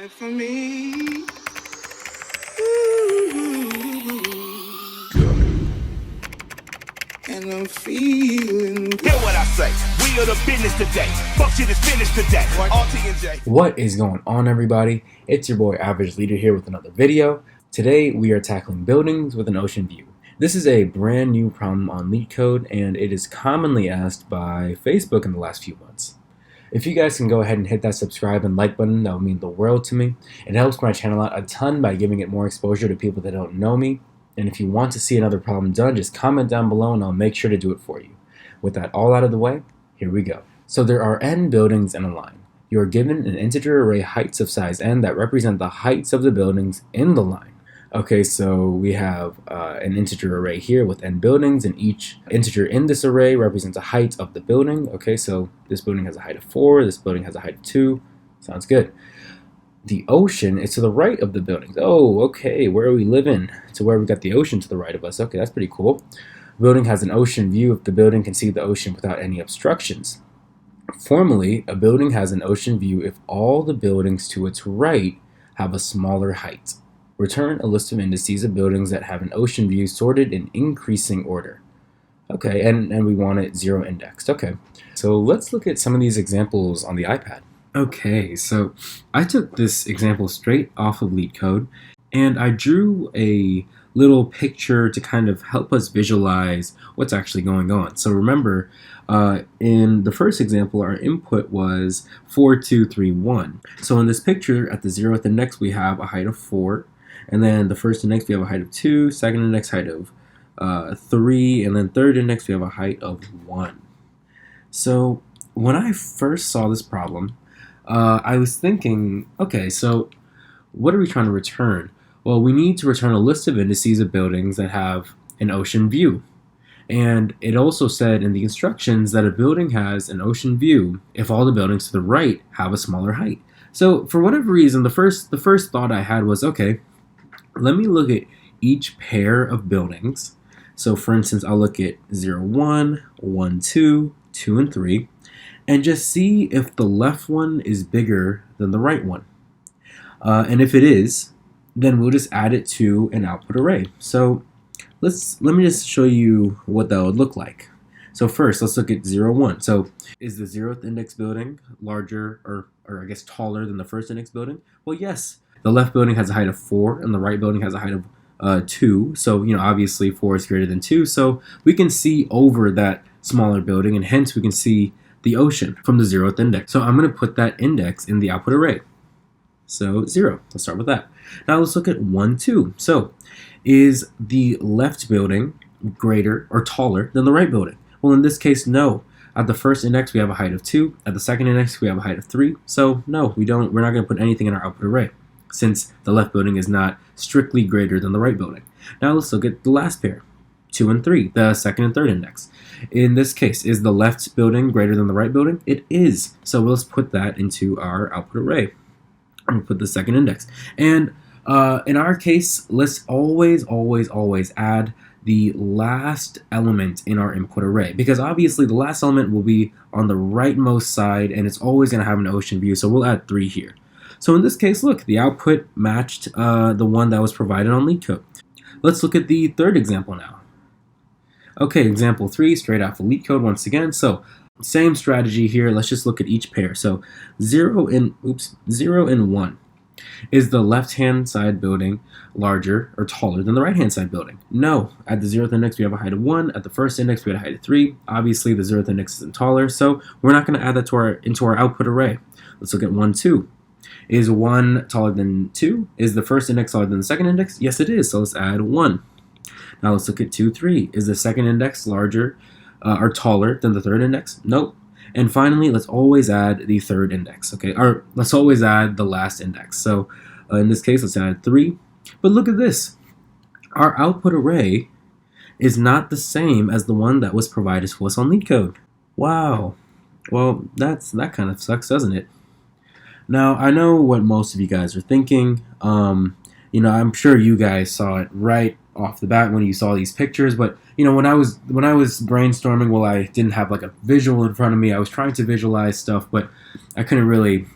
it for me. Ooh, and I'm feeling good. Hear what I say. We are the business today. Fuck shit is finished today. RT&J. What is going on, everybody? It's your boy Average Leader here with another video. Today we are tackling buildings with an ocean view. This is a brand new problem on Leetcode, and it is commonly asked by Facebook in the last few months. If you guys can go ahead and hit that subscribe and like button, that would mean the world to me. It helps my channel out a ton by giving it more exposure to people that don't know me. And if you want to see another problem done, just comment down below and I'll make sure to do it for you. With that all out of the way, here we go. So there are n buildings in a line. You are given an integer array heights of size n that represent the heights of the buildings in the line. Okay, so we have an integer array here with n buildings, and each integer in this array represents a height of the building. Okay, so this building has a height of 4, this building has a height of 2. Sounds good. The ocean is to the right of the buildings. Oh, okay, where are we living? To where we got the ocean to the right of us. Okay, that's pretty cool. The building has an ocean view if the building can see the ocean without any obstructions. Formally, a building has an ocean view if all the buildings to its right have a smaller height. Return a list of indices of buildings that have an ocean view sorted in increasing order. Okay, and we want it 0 indexed. Okay, so let's look at some of these examples on the iPad. Okay, so I took this example straight off of Leetcode, and I drew a little picture to kind of help us visualize what's actually going on. So remember, in the first example, our input was 4, 2, 3, 1. So in this picture, at the 0th index, we have a height of 4. And then the first index, we have a height of 2, second index, height of 3, and then third index, we have a height of 1. So when I first saw this problem, I was thinking, okay, so what are we trying to return? Well, we need to return a list of indices of buildings that have an ocean view. And it also said in the instructions that a building has an ocean view if all the buildings to the right have a smaller height. So for whatever reason, the first thought I had was, okay, let me look at each pair of buildings. So for instance, I'll look at 0, 1, 1, 2, 2, and 3, and just see if the left one is bigger than the right one. And if it is, then we'll just add it to an output array. So let me just show you what that would look like. So first, let's look at 0, 1. So is the 0th index building larger or I guess taller than the first index building? Well, yes. The left building has a height of 4 and the right building has a height of 2. So, obviously 4 is greater than 2. So we can see over that smaller building, and hence we can see the ocean from the 0th index. So I'm going to put that index in the output array. So 0. Let's start with that. Now let's look at 1, 2. So is the left building greater or taller than the right building? Well, in this case, no. At the first index, we have a height of 2. At the second index, we have a height of 3. So no, we're not going to put anything in our output array, since the left building is not strictly greater than the right building. Now let's look at the last pair, 2 and 3, the second and third index. In this case, is the left building greater than the right building? It is. So let's put that into our output array. I'm going to put the second index. And in our case, let's always add the last element in our input array, because obviously the last element will be on the rightmost side and it's always going to have an ocean view, so we'll add 3 here. So in this case, look, the output matched the one that was provided on Leetcode. Let's look at the third example now. Okay, example 3, straight off of Leetcode once again. So same strategy here. Let's just look at each pair. So 0 and 1. Is the left-hand side building larger or taller than the right-hand side building? No. At the 0th index, we have a height of 1. At the first index, we have a height of 3. Obviously, the 0th index isn't taller, so we're not going to add that into our output array. Let's look at 1, 2. Is 1 taller than 2? Is the first index taller than the second index? Yes, it is, so let's add 1. Now let's look at 2, 3. Is the second index larger or taller than the third index? Nope. And finally, let's always add the third index, okay? Or let's always add the last index. So in this case, let's add 3. But look at this. Our output array is not the same as the one that was provided to us on Leetcode. Wow. Well, that kind of sucks, doesn't it? Now, I know what most of you guys are thinking. I'm sure you guys saw it right off the bat when you saw these pictures, but when I was brainstorming, well, I didn't have like a visual in front of me. I was trying to visualize stuff, but I couldn't really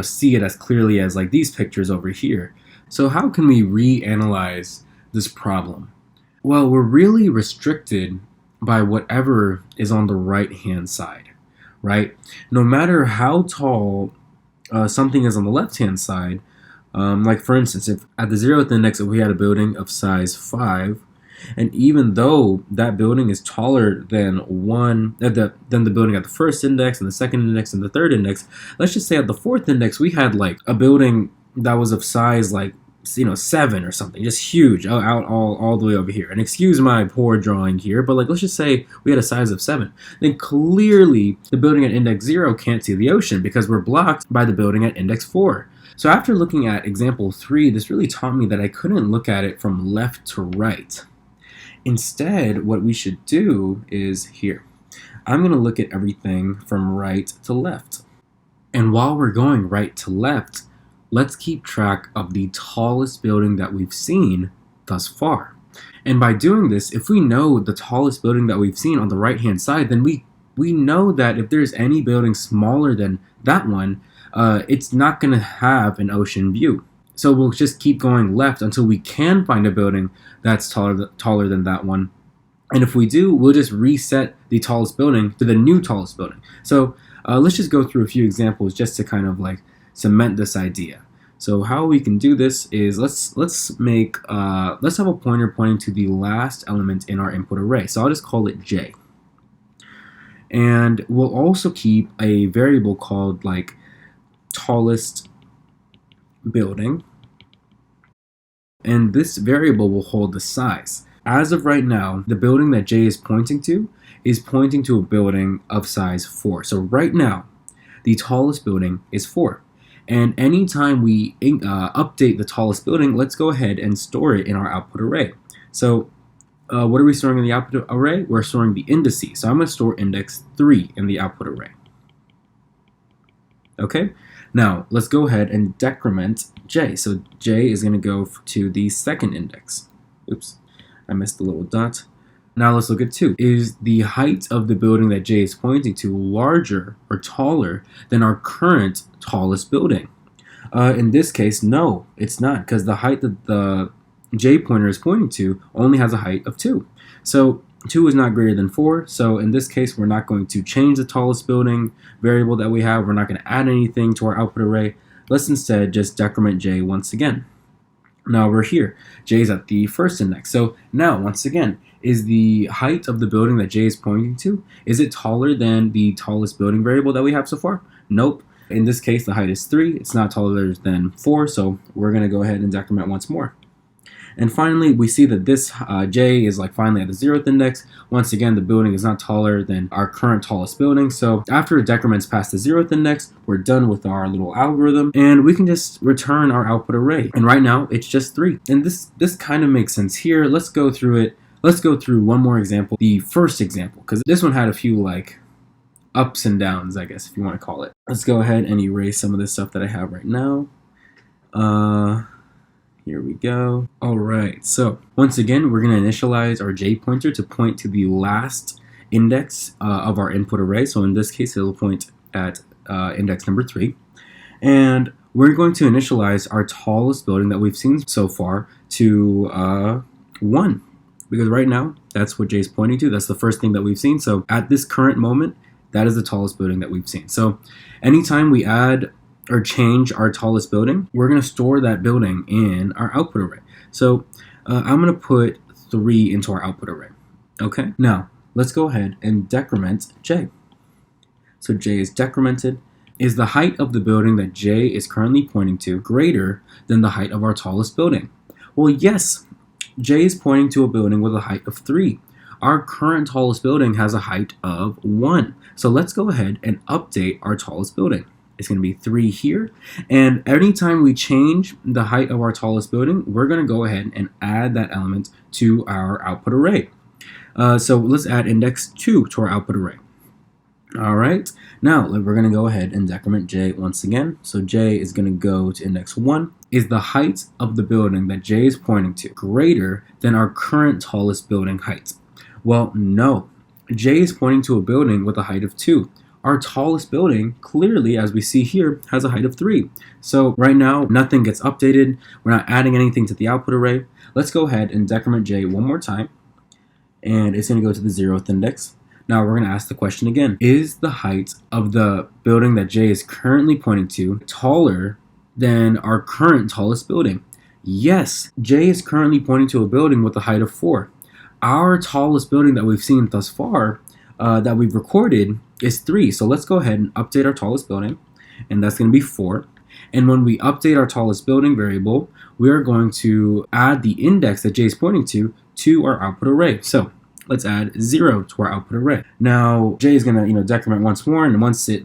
see it as clearly as like these pictures over here. So how can we reanalyze this problem? Well, we're really restricted by whatever is on the right-hand side, right? No matter how tall something is on the left-hand side, like for instance, if at the 0th index, if we had a building of size 5, and even though that building is taller than the building at the 1st index and the 2nd index and the 3rd index, let's just say at the 4th index we had like a building that was of size like 7 or something, just huge, out all the way over here. And excuse my poor drawing here, but like let's just say we had a size of 7. Then clearly the building at index 0 can't see the ocean because we're blocked by the building at index 4. So after looking at example 3, this really taught me that I couldn't look at it from left to right. Instead, what we should do is here. I'm going to look at everything from right to left. And while we're going right to left, let's keep track of the tallest building that we've seen thus far. And by doing this, if we know the tallest building that we've seen on the right-hand side, then we know that if there's any building smaller than that one, it's not going to have an ocean view. So we'll just keep going left until we can find a building that's taller than that one. And if we do, we'll just reset the tallest building to the new tallest building. So let's just go through a few examples just to kind of like cement this idea. So how we can do this is let's have a pointer pointing to the last element in our input array. So I'll just call it J. And we'll also keep a variable called like tallest building. And this variable will hold the size. As of right now, the building that J is pointing to a building of size 4. So right now, the tallest building is 4. And anytime we update the tallest building, let's go ahead and store it in our output array. So what are we storing in the output array? We're storing the indices. So I'm going to store index 3 in the output array. Okay, now let's go ahead and decrement J. So J is going to go to the 2nd index. Oops, I missed the little dot. Now let's look at 2. Is the height of the building that J is pointing to larger or taller than our current tallest building? In this case, no, it's not, because the height that the J pointer is pointing to only has a height of 2. So 2 is not greater than 4, so in this case we're not going to change the tallest building variable that we have. We're not going to add anything to our output array. Let's instead just decrement J once again. Now we're here. J is at the 1st index. So now, once again, is the height of the building that J is pointing to, is it taller than the tallest building variable that we have so far? Nope. In this case, the height is 3. It's not taller than 4, so we're going to go ahead and decrement once more. And finally, we see that this J is like finally at the 0th index. Once again, the building is not taller than our current tallest building. So after it decrements past the 0th index, we're done with our little algorithm, and we can just return our output array. And right now, it's just 3. And this kind of makes sense here. Let's go through it. Let's go through one more example. The first example, because this one had a few like ups and downs, I guess, if you want to call it. Let's go ahead and erase some of this stuff that I have right now. Here we go. All right, so once again, we're going to initialize our J pointer to point to the last index of our input array. So in this case, it'll point at index number 3. And we're going to initialize our tallest building that we've seen so far to 1. Because right now, that's what J is pointing to. That's the first thing that we've seen. So at this current moment, that is the tallest building that we've seen. So anytime we add or change our tallest building, we're going to store that building in our output array. So I'm going to put 3 into our output array. Okay, now let's go ahead and decrement J. So J is decremented. Is the height of the building that J is currently pointing to greater than the height of our tallest building? Well, yes. J is pointing to a building with a height of 3. Our current tallest building has a height of 1. So let's go ahead and update our tallest building. It's going to be 3 here. And anytime we change the height of our tallest building, we're going to go ahead and add that element to our output array. So let's add index 2 to our output array. All right. Now we're going to go ahead and decrement J once again. So J is going to go to index 1. Is the height of the building that J is pointing to greater than our current tallest building height? Well, no. J is pointing to a building with a height of 2. our tallest building, clearly, as we see here, has a height of 3. So right now, nothing gets updated. We're not adding anything to the output array. Let's go ahead and decrement j one more time, and it's going to go to the 0th index. Now we're going to ask the question again. Is the height of the building that j is currently pointing to taller than our current tallest building? Yes, j is currently pointing to a building with a height of 4. Our tallest building that we've seen thus far, that we've recorded, is 3. So let's go ahead and update our tallest building, and that's going to be 4. And when we update our tallest building variable, we are going to add the index that j is pointing to our output array. So let's add 0 to our output array. Now j is going to decrement once more, and once it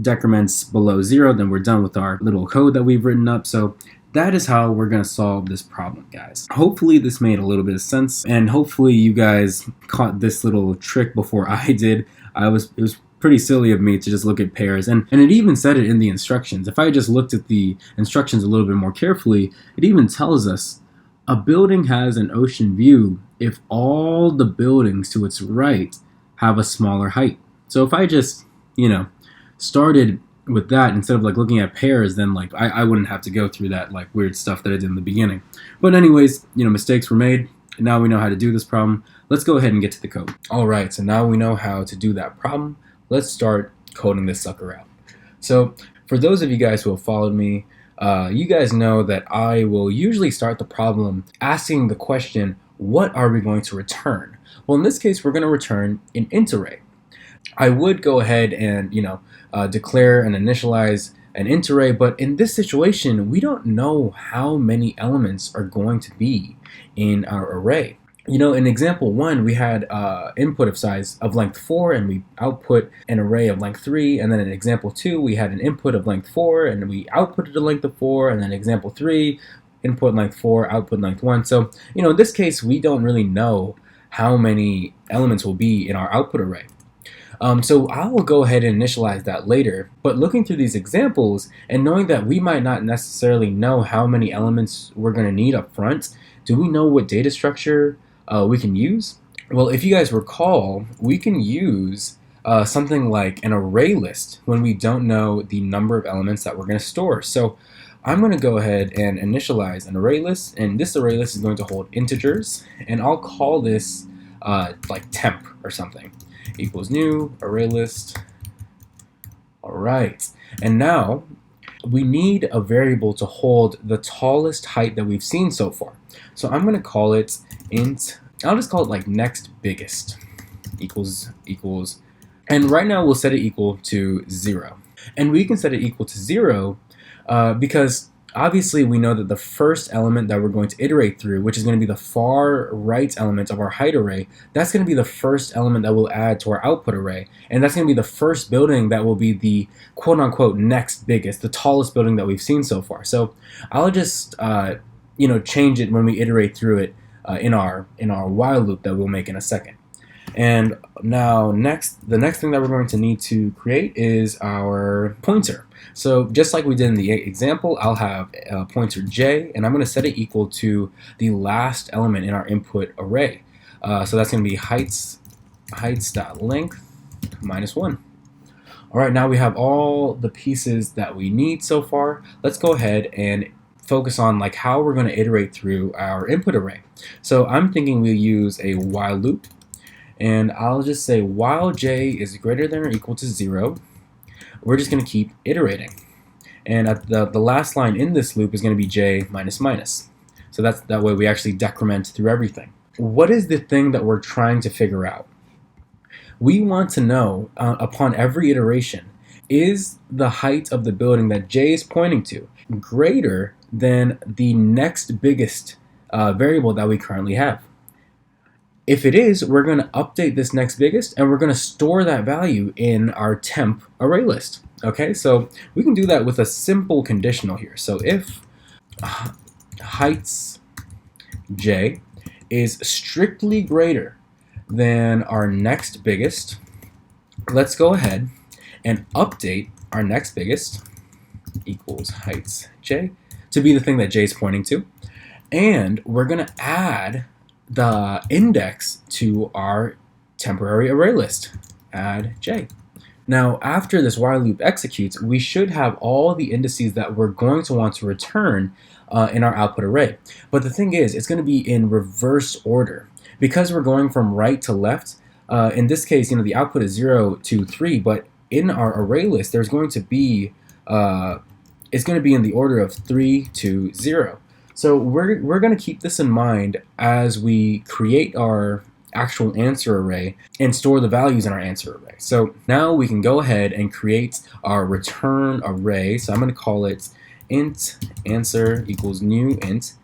decrements below 0, then we're done with our little code that we've written up. So that is how we're going to solve this problem, guys. Hopefully this made a little bit of sense, and hopefully you guys caught this little trick before I did. It was pretty silly of me to just look at pairs, and it even said it in the instructions. If I just looked at the instructions a little bit more carefully, it even tells us a building has an ocean view if all the buildings to its right have a smaller height. So if I just, started with that instead of looking at pairs, then I wouldn't have to go through that weird stuff that I did in the beginning. But anyways, mistakes were made, and now we know how to do this problem. Let's go ahead and get to the code. All right, so now we know how to do that problem. Let's start coding this sucker out. So for those of you guys who have followed me, you guys know that I will usually start the problem asking the question, what are we going to return? Well, in this case, we're going to return an int array. I would go ahead and, declare and initialize an int array, but in this situation, we don't know how many elements are going to be in our array. In example 1, we had input of size of length 4, and we output an array of length 3, and then in example 2, we had an input of length 4, and we outputted a length of 4, and then example 3, input length 4, output length 1. So, in this case, we don't really know how many elements will be in our output array. So I will go ahead and initialize that later, but looking through these examples and knowing that we might not necessarily know how many elements we're going to need up front, do we know what data structure we can use? Well, if you guys recall, we can use something like an array list when we don't know the number of elements that we're going to store. So I'm going to go ahead and initialize an array list, and this array list is going to hold integers, and I'll call this temp or something. Equals new array list. All right, and now we need a variable to hold the tallest height that we've seen so far. So I'm going to call it int. I'll just call it next biggest equals, and right now we'll set it equal to 0. And we can set it equal to 0 because obviously we know that the first element that we're going to iterate through, which is going to be the far right element of our height array, that's going to be the first element that we'll add to our output array. And that's going to be the first building that will be the quote-unquote next biggest, the tallest building that we've seen so far. So I'll just change it when we iterate through it in our while loop that we'll make in a second. And now the next thing that we're going to need to create is our pointer. So just like we did in the example, I'll have a pointer j, and I'm going to set it equal to the last element in our input array. So that's going to be heights.length minus 1. All right, now we have all the pieces that we need so far. Let's go ahead and focus on how we're going to iterate through our input array. So I'm thinking we'll use a while loop. And I'll just say while j is greater than or equal to 0, we're just going to keep iterating. And at the last line in this loop is going to be j minus minus. So that way we actually decrement through everything. What is the thing that we're trying to figure out? We want to know, upon every iteration, is the height of the building that j is pointing to greater than the next biggest variable that we currently have? If it is, we're going to update this next biggest, and we're going to store that value in our temp array list. Okay, so we can do that with a simple conditional here. So if heights j is strictly greater than our next biggest, let's go ahead and update our next biggest equals heights j to be the thing that j is pointing to, and we're going to add the index to our temporary array list, add j. Now, after this while loop executes, we should have all the indices that we're going to want to return in our output array. But the thing is, it's going to be in reverse order. Because we're going from right to left, in this case, the output is 0 to 3, but in our array list, there's going to be, it's going to be in the order of 3 to 0. So we're going to keep this in mind as we create our actual answer array and store the values in our answer array. So now we can go ahead and create our return array. So I'm going to call it int answer equals new int,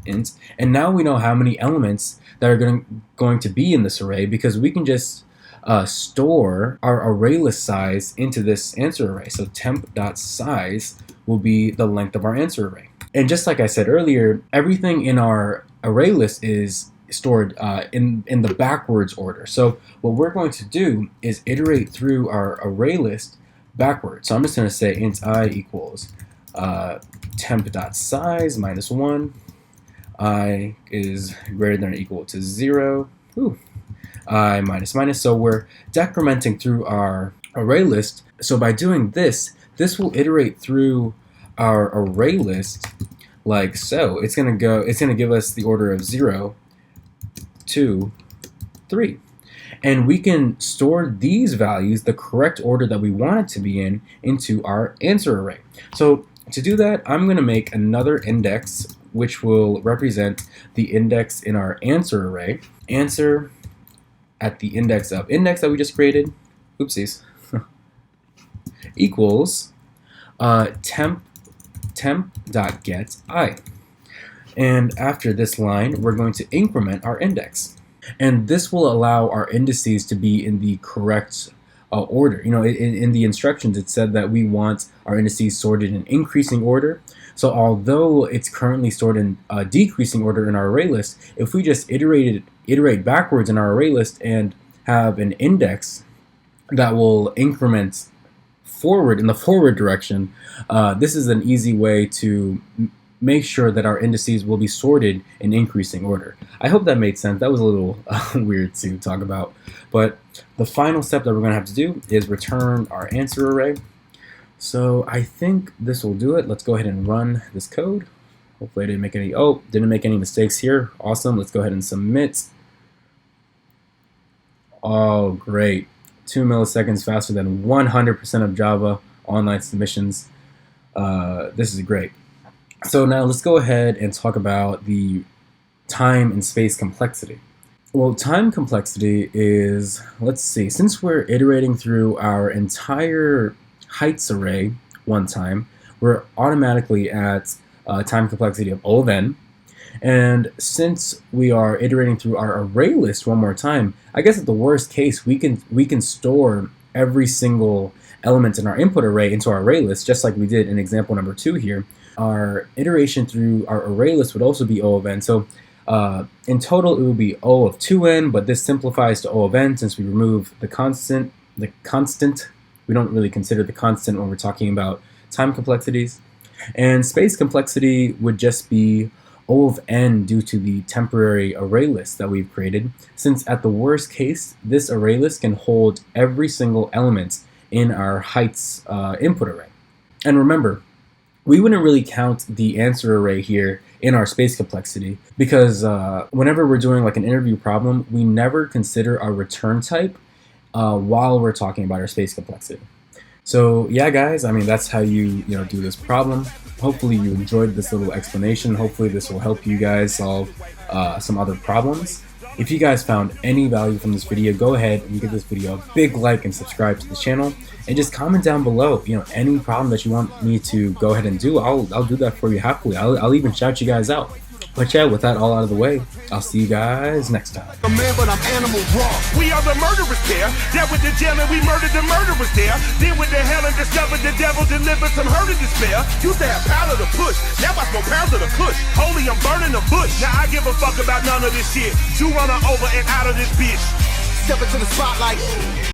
int, and now we know how many elements that are going to be in this array, because we can just store our array list size into this answer array. So temp.size will be the length of our answer array. And just like I said earlier, everything in our array list is stored in the backwards order. So what we're going to do is iterate through our array list backwards. So I'm just going to say int I equals temp.size minus 1, I is greater than or equal to 0, I minus minus. So we're decrementing through our array list. So by doing this, this will iterate through our array list like so. It's going to give us the order of 0, 2, 3. And we can store these values, the correct order that we want it to be in, into our answer array. So to do that, I'm going to make another index which will represent the index in our answer array. Answer at the index of index that we just created, oopsies, equals temp.get I. And after this line, we're going to increment our index. And this will allow our indices to be in the correct order. In the instructions, it said that we want our indices sorted in increasing order. So although it's currently stored in decreasing order in our array list, if we just iterate backwards in our array list and have an index that will increment forward in the forward direction, this is an easy way to make sure that our indices will be sorted in increasing order. I hope that made sense. That was a little weird to talk about. But the final step that we're going to have to do is return our answer array. So I think this will do it. Let's go ahead and run this code. Hopefully I didn't make any mistakes here. Awesome. Let's go ahead and submit. Oh, great. 2 milliseconds faster than 100% of Java online submissions. This is great. So now let's go ahead and talk about the time and space complexity. Well, time complexity is, let's see, since we're iterating through our entire heights array one time, we're automatically at time complexity of O of n. And since we are iterating through our array list one more time, I guess at the worst case, we can store every single element in our input array into our array list, just like we did in example number 2 here. Our iteration through our array list would also be O of n. So in total, it would be O of 2n, but this simplifies to O of n since we remove the constant. We don't really consider the constant when we're talking about time complexities. And space complexity would just be O of n due to the temporary array list that we've created, since at the worst case, this array list can hold every single element in our heights input array. And remember, we wouldn't really count the answer array here in our space complexity because whenever we're doing like an interview problem, we never consider our return type while we're talking about our space complexity. So yeah, guys, I mean, that's how you do this problem. Hopefully you enjoyed this little explanation. Hopefully this will help you guys solve some other problems. If you guys found any value from this video, go ahead and give this video a big like and subscribe to the channel. And just comment down below, any problem that you want me to go ahead and do. I'll do that for you happily. I'll even shout you guys out. But yeah, with that all out of the way, I'll see you guys next time. A man, but I'm animal raw. We are the murderers there. Dealt with the jail and we murdered the murderers there. Then went to hell and discovered the devil delivered some hurt and despair. Used to have power to push. Now I smoke pounds of the kush. Holy, I'm burning the bush. Now I give a fuck about none of this shit. You run her over and out of this bitch. Step into the spotlight.